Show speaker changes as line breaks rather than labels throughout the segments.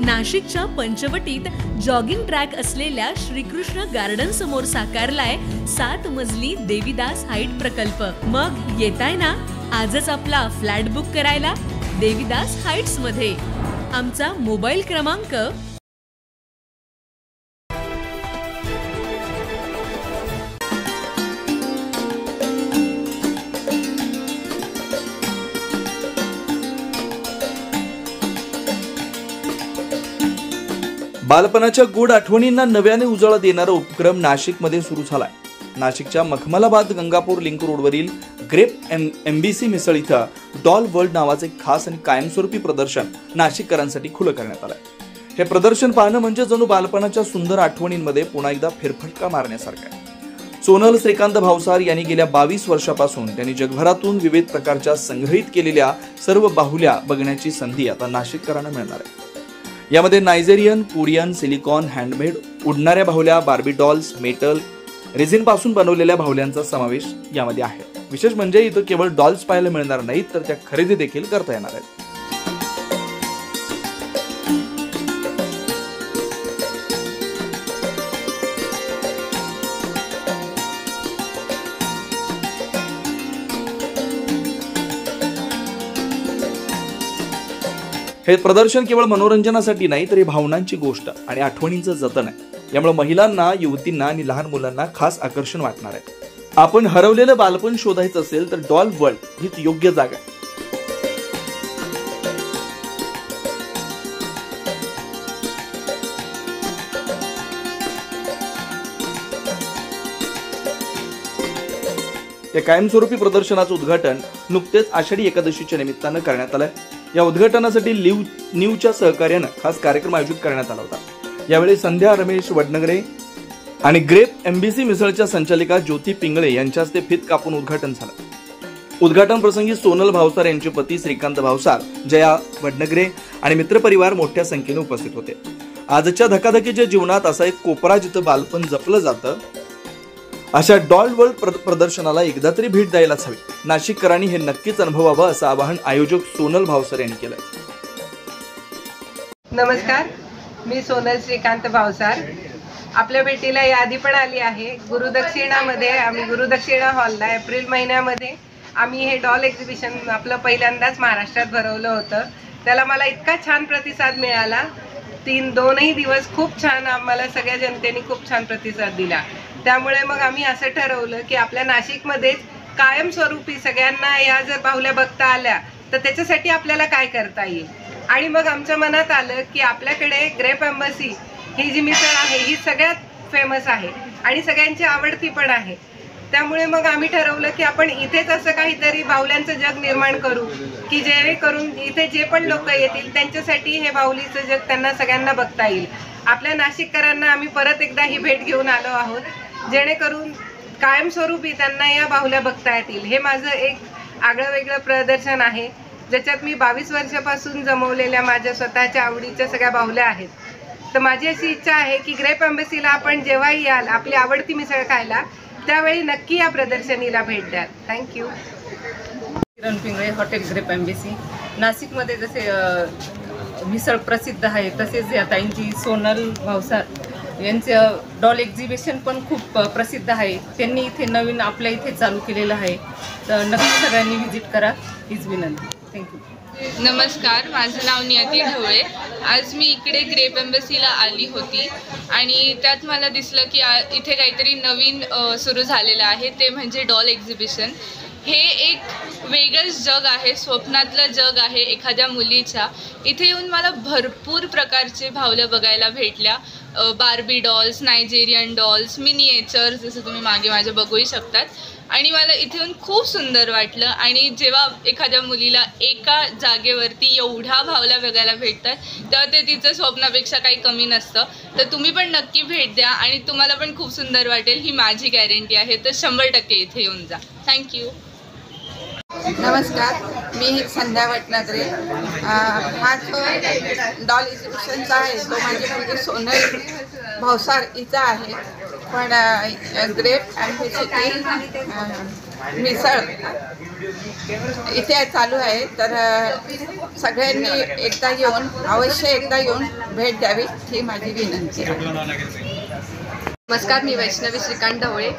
नाशिकच्या पंचवटीत jogging track असलेल्या Shrikrishna garden समोर साकारलाय 7 मजली देवीदास हाईट प्रकल्प। मग येताय ना आजच आपला फ्लॅट बुक करायला देवीदास हाईट्स मध्ये। आमचा मोबाईल क्रमांक
बालपणाच्या गोड आठवणींना नव्याने उजाळा देणारा उपक्रम नाशिकमध्ये सुरू झालाय। नाशिकच्या मखमलाबाद गंगापूर लिंक रोडवरील ग्रेप एमबीसी मिसळ इथं डॉल वर्ल्ड नावाचे खास आणि कायमस्वरूपी प्रदर्शन नाशिककरांसाठी खुलं करण्यात आलंय। हे प्रदर्शन पाहणं म्हणजे जणू बालपणाच्या सुंदर आठवणींमध्ये पुन्हा एकदा फेरफटका मारण्यासारखं आहे। सोनल श्रीकांत भावसार यांनी गेल्या 22 वर्षापासून त्यांनी जगभरातून विविध प्रकारच्या संग्रहित केलेल्या सर्व बाहुल्या बघण्याची संधी आता नाशिककरांना मिळणार आहे। यामध्ये नायजेरियन, कोरियन, सिलिकॉन, हँडमेड, उडणाऱ्या बाहुल्या, बार्बी डॉल्स, मेटल, रेझिन पासून बनवलेल्या बाहुल्यांचा समावेश यामध्ये आहे। विशेष म्हणजे इथं केवळ डॉल्स पाहायला मिळणार नाहीत तर त्या खरेदी देखील करता येणार आहेत। हे प्रदर्शन केवळ मनोरंजनासाठी नाही तर ही भावनांची गोष्ट आणि आठवणींचं जतन आहे। यामुळे महिलांना, युवतींना आणि लहान मुलांना खास आकर्षण वाटणार आहे। आपण हरवलेलं बालपण शोधायचं असेल तर डॉल वर्ल्ड हीच योग्य जागा आहे। या कायमस्वरूपी प्रदर्शनाचं उद्घाटन नुकतेच आषाढी एकादशीच्या निमित्तानं करण्यात आलंय। या उद्घाटनासाठी न्यूच्या सहकार्यानं खास कार्यक्रम आयोजित करण्यात आला होता। यावेळी संध्या रमेश वडनगरे आणि ग्रेप एमबीसी मिसळच्या संचालिका ज्योती पिंगळे यांच्या हस्ते फीत कापून उद्घाटन झालं। उद्घाटन प्रसंगी सोनल भावसार यांचे पती श्रीकांत भावसार, जया वडनगरे आणि मित्रपरिवार मोठ्या संख्येने उपस्थित होते। आजच्या धकाधकीच्या जीवनात असा एक कोपरा जिथं बालपण जपलं जातं अशा डॉल वर्ल्ड प्रदर्शनाला एकदा तरी भेट द्यायलाच हवी। नाशिककरांनी हे नक्कीच अनुभवावं असं आवाहन आयोजक सोनल भावसार यांनी केलंय।
नमस्कार, मी सोनल श्रीकांत भावसार आपल्या भेटीला यादी पण आली आहे। गुरुदक्षिणामध्ये आम्ही गुरुदक्षिणा हॉलला एप्रिल महिन्यामध्ये आम्ही हे डॉल एक्झिबिशन आपलं पहिल्यांदाच महाराष्ट्रात भरवलं होतं। त्याला मला इतका छान प्रतिसाद मिळाला। दोनही दिवस खूप छान आम्हाला सगळ्या जनतेने खूप छान प्रतिसाद दिला। त्यामुळे मग आम्ही असं ठरवलं की आपल्या नाशिकमध्येच कायमस्वरूपी सगळ्यांना या जर बाहुल्या बघता आल्या तर त्याच्यासाठी आपल्याला काय करता येईल। आणि मग आमच्या मनात आलं की आपल्याकडे ग्रेप एम्बसी ही जी मिसळ आहे ही सगळ्यात फेमस आहे आणि सगळ्यांची आवडती पण आहे। त्यामुळे मग आम्ही ठरवलं की आपण इथेच असं काहीतरी बाहुल्यांचं जग निर्माण करू की जेणेकरून इथे जे पण लोक येतील त्यांच्यासाठी हे बाहुलीचं जग त्यांना सगळ्यांना बघता येईल। आपल्या नाशिककरांना आम्ही परत एकदा ही भेट घेऊन आलो आहोत जेणेकरून कायमस्वरूपी त्यांना या बाहुल्या बघता येतील। हे माझं एक आगळं वेगळं प्रदर्शन आहे ज्याच्यात मी 22 वर्षापासून जमवलेल्या माझ्या स्वतःच्या आवडीच्या सगळ्या बाहुल्या आहेत। तर माझी अशी इच्छा आहे की ग्रेप एम्बसीला आपण जेव्हाही याल आपली आवडती मिसळ खायला त्यावेळी नक्की या प्रदर्शनीला भेट द्या। थँक्यू।
किरण पिंगळे, हॉटेल ग्रेप एम्बसी। नाशिकमध्ये जसे मिसळ प्रसिद्ध आहे तसेच या ताईंची सोनल भावसार यांचं डॉल एक्झिबिशन पण खूप प्रसिद्ध आहे। त्यांनी इथे नवीन आपल्या इथे चालू केलेलं आहे, तर नक्की सगळ्यांनी व्हिजिट करा हीच विनंती। थँक्यू।
नमस्कार, माझं नाव नियती ढवळे। आज मी इकडे ग्रेप एम्बसीला आली होती आणि त्यात मला दिसलं की इथे काहीतरी नवीन सुरू झालेलं आहे, ते म्हणजे डॉल एक्झिबिशन। हे एक वेगळंच जग आहे, स्वप्नातलं जग आहे एखाद्या मुलीच्या। इथे येऊन मला भरपूर प्रकारचे बाहुल्या बघायला भेटल्या। Barbie dolls, Nigerian dolls, miniature जसं तुम्ही मागे माझ्या बघूही शकतात। आणि मला इथे येऊन खूप सुंदर वाटलं। आणि जेव्हा एखाद्या मुलीला एका जागेवरती एवढ्या बाहुल्या बघायला भेटतात तेव्हा ते तिचं स्वप्नापेक्षा काही कमी नसतं। तर तुम्ही पण नक्की भेट द्या आणि तुम्हाला पण खूप सुंदर वाटेल, ही माझी गॅरंटी आहे। तर 100% इथे येऊन जा। थँक्यू।
नमस्कार, मी संध्या वडनगरे। हा जो डॉल एक्झिबिशनचा आहे तो माझी मुलगी सोनल भावसार हिचा आहे। पण ग्रेप एम्बसी मिसळ इथे चालू आहे, तर सगळ्यांनी एकदा येऊन भेट द्यावी ही माझी विनंती आहे.
नमस्कार, मी वैष्णवी श्रीकांत ढवळे.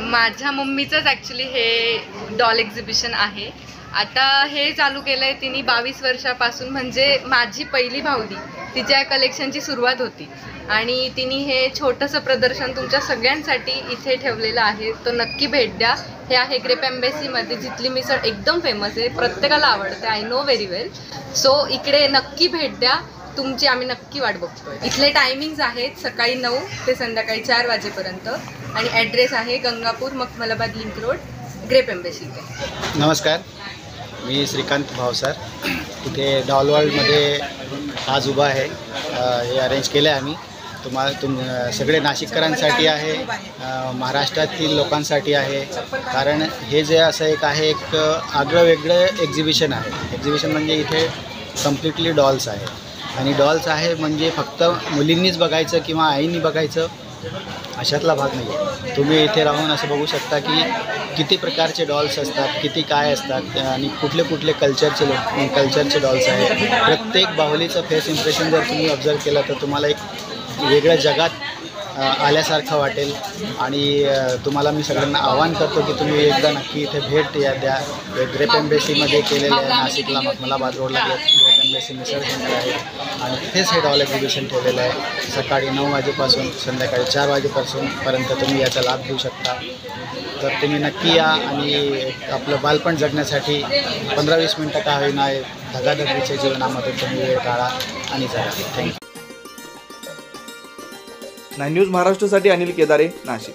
माझ्या मम्मीचंच ॲक्च्युली हे डॉल एक्झिबिशन आहे. आता हे चालू केलं आहे तिने 22 वर्षापासून, म्हणजे माझी पहिली भावली तिच्या कलेक्शनची सुरुवात होती आणि तिने हे छोटंसं प्रदर्शन तुमच्या सगळ्यांसाठी इथे ठेवलेलं आहे. तो नक्की भेट द्या. हे आहे ग्रेप एम्बेसीमध्ये, जिथली मिसळ एकदम फेमस आहे, प्रत्येकाला आवडते, I know very well. So इकडे नक्की भेट द्या, तुमची आम्ही नक्की वाट बघतोय. इथले टायमिंग्स आहेत सकाळी 9 ते संध्याकाळी 4 वाजेपर्यंत आणि ॲड्रेस आहे Gangapur Makhmalabad link road, grape embassy.
नमस्कार, मी श्रीकांत भावसार. इथे डॉल वर्ल्डमध्ये आज उभा आहे. हे अरेंज केलं आहे आम्ही सगळे नाशिककरांसाठी आहे, महाराष्ट्रातील लोकांसाठी आहे. कारण हे जे असं एक आगळं वेगळं एक्झिबिशन आहे. एक्झिबिशन म्हणजे इथे कम्प्लिटली डॉल्स आहे आणि डॉल्स आहे म्हणजे फक्त मुलींनीच बघायचं किंवा आईंनी बघायचं अशातला भाग नाही आहे. तुम्ही इथे राहून असं बघू शकता की किती प्रकारचे डॉल्स असतात, किती काय असतात आणि कुठले कुठले कल्चरचे डॉल्स आहेत. प्रत्येक बाहुलीचं फेस इम्प्रेशन जर तुम्ही ऑब्झर्व केलं तर तुम्हाला एक वेगळ्या जगात आल्यासारखं वाटेल. आणि तुम्हाला मी सगळ्यांना आवाहन करतो की तुम्ही एकदा नक्की इथे भेट द्या. ग्रेप एम्बेसीमध्ये केलेलं आहे, नाशिकला मखमलाबाद रोडला ग्रेप एम्बेसी मिसळ सेंटर आहे आणि तिथेच हे डॉल एक्झिबिशन ठेवलेलं आहे. सकाळी 9 वाजेपासून संध्याकाळी 4 वाजेपर्यंत तुम्ही याचा लाभ घेऊ शकता. तर तुम्ही नक्की या आणि आपलं बालपण जगण्यासाठी 15-20 मिनटं का होईना धगाधगीच्या जीवनामध्ये तुम्ही वेळ काढा आणि जगा. थँक्यू.
9 न्यूज महाराष्ट्रासाठी अनिल केदारे, नाशिक.